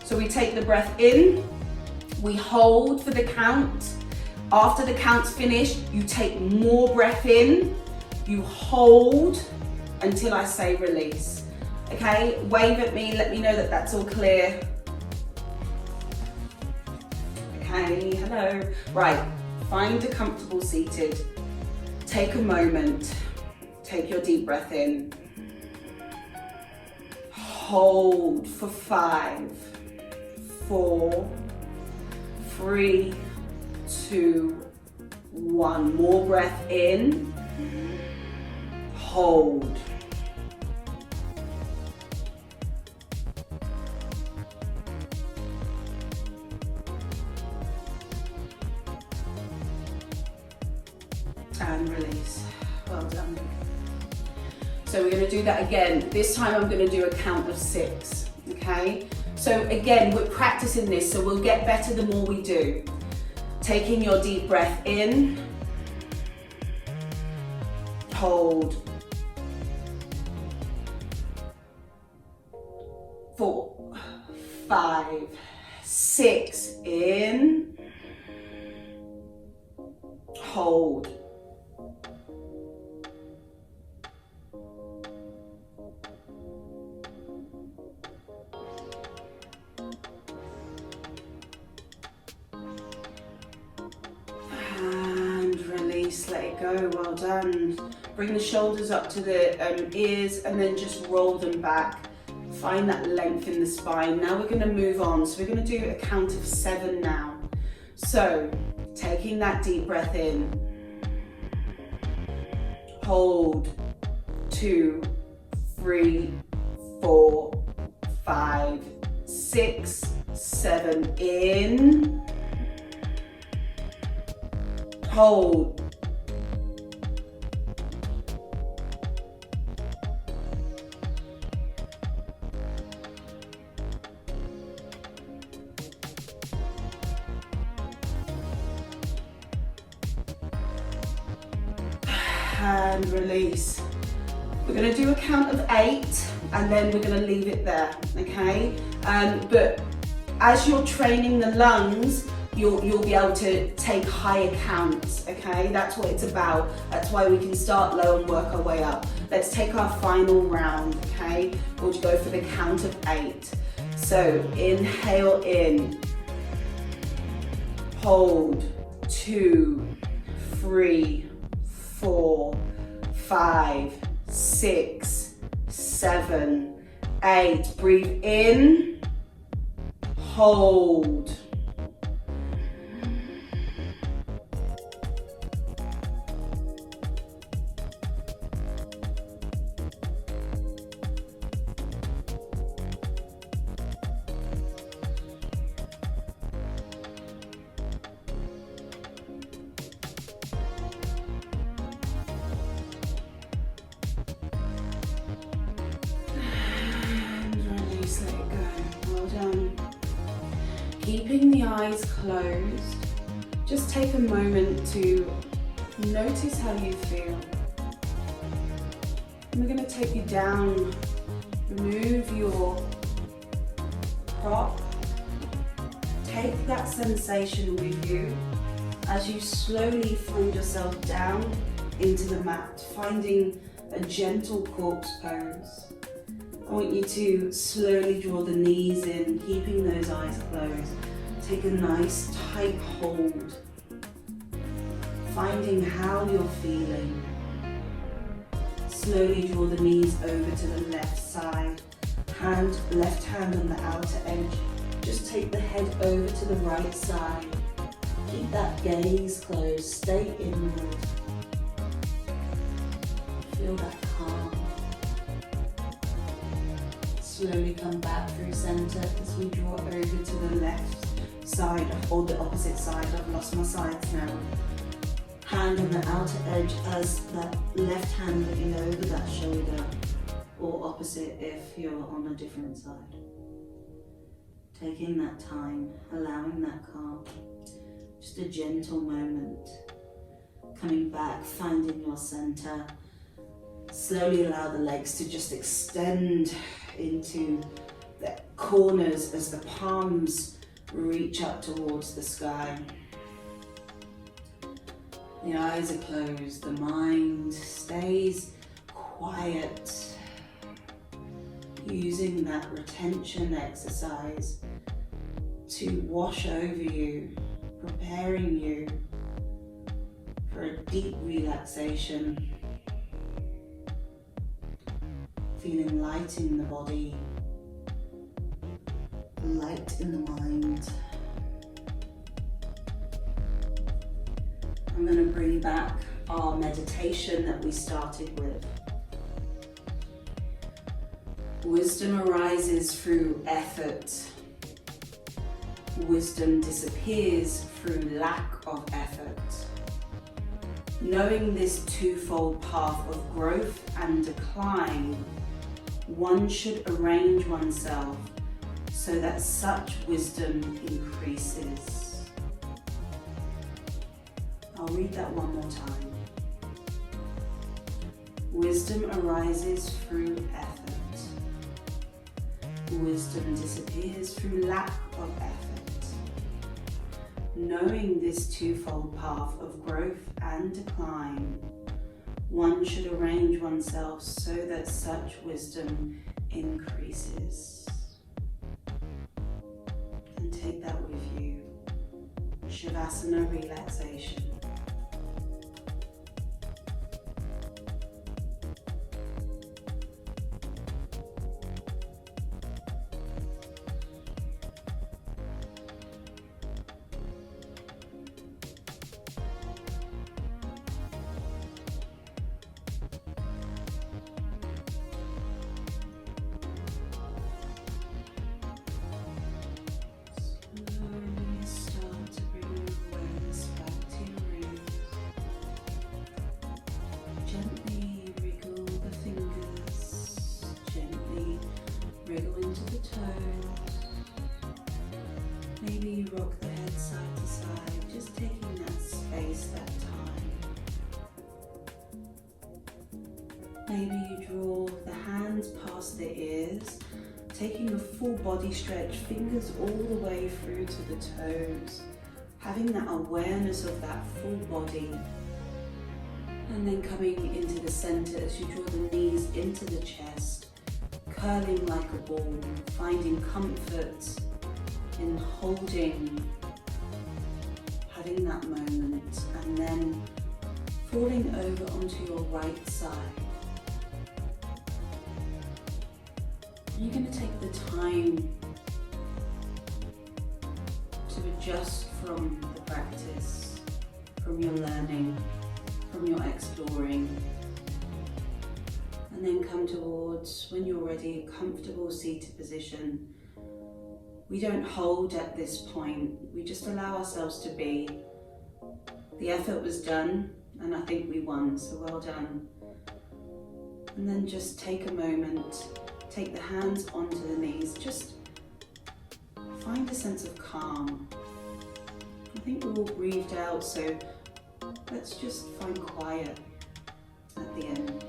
So we take the breath in, we hold for the count. After the count's finished, you take more breath in, you hold until I say release. Okay, wave at me, let me know that that's all clear. Okay, hello. Right, find a comfortable seated. Take a moment, take your deep breath in. Hold for 5, 4, 3, 2, 1. More breath in. Hold. And release. Well done. So we're going to do that again. This time I'm going to do a count of 6. Okay? So again, we're practicing this, so we'll get better the more we do. Taking your deep breath in, hold, 4, 5, 6, in, hold, let it go. Well done. Bring the shoulders up to the ears and then just roll them back. Find that length in the spine. Now we're going to move on. So we're going to do a count of 7 now. So taking that deep breath in, hold, 2, 3, 4, 5, 6, 7, in, hold, and release. We're going to do a count of 8 and then we're going to leave it there, okay? But as you're training the lungs, you'll be able to take higher counts, okay? That's what it's about. That's why we can start low and work our way up. Let's take our final round, okay? We'll go for the count of 8. So inhale in, hold, 2, 3, 4, 5, 6, 7, 8. Breathe in, hold. Keeping the eyes closed, just take a moment to notice how you feel. And we're going to take you down, remove your prop. Take that sensation with you as you slowly find yourself down into the mat, finding a gentle corpse pose. I want you to slowly draw the knees in, keeping those eyes closed. Take a nice tight hold, finding how you're feeling. Slowly draw the knees over to the left side, left hand on the outer edge. Just take the head over to the right side. Keep that gaze closed, stay inward. Feel that calm. Slowly come back through center as we draw over to the left side or the opposite side. I've lost my sides now. Hand on the outer edge as that left hand looking over that shoulder, or opposite if you're on a different side. Taking that time, allowing that calm, just a gentle moment. Coming back, finding your center. Slowly allow the legs to just extend into the corners as the palms reach up towards the sky. The eyes are closed, the mind stays quiet. Using that retention exercise to wash over you, preparing you for a deep relaxation. Feeling light in the body, light in the mind. I'm going to bring back our meditation that we started with. Wisdom arises through effort. Wisdom disappears through lack of effort. Knowing this twofold path of growth and decline, one should arrange oneself so that such wisdom increases. I'll read that one more time. Wisdom arises through effort. Wisdom disappears through lack of effort. Knowing this twofold path of growth and decline, one should arrange oneself so that such wisdom increases. And take that with you. Shavasana relaxation. Wriggle into the toes. Maybe you rock the head side to side, just taking that space, that time. Maybe you draw the hands past the ears, taking a full body stretch, fingers all the way through to the toes, having that awareness of that full body. And then coming into the center as you draw the knees into the chest, curling like a ball, finding comfort in holding, having that moment, and then falling over onto your right side. You're going to take the time to adjust from the practice, from your learning, from your exploring. And then come towards, when you're ready, a comfortable seated position. We don't hold at this point, we just allow ourselves to be. The effort was done, and I think we won, so well done. And then just take a moment, take the hands onto the knees, just find a sense of calm. I think we're all breathed out, so let's just find quiet at the end.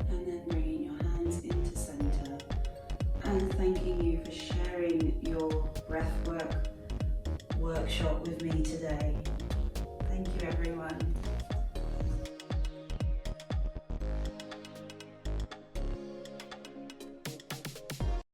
And then bringing your hands into center and thanking you for sharing your breathwork workshop with me today. Thank you, everyone.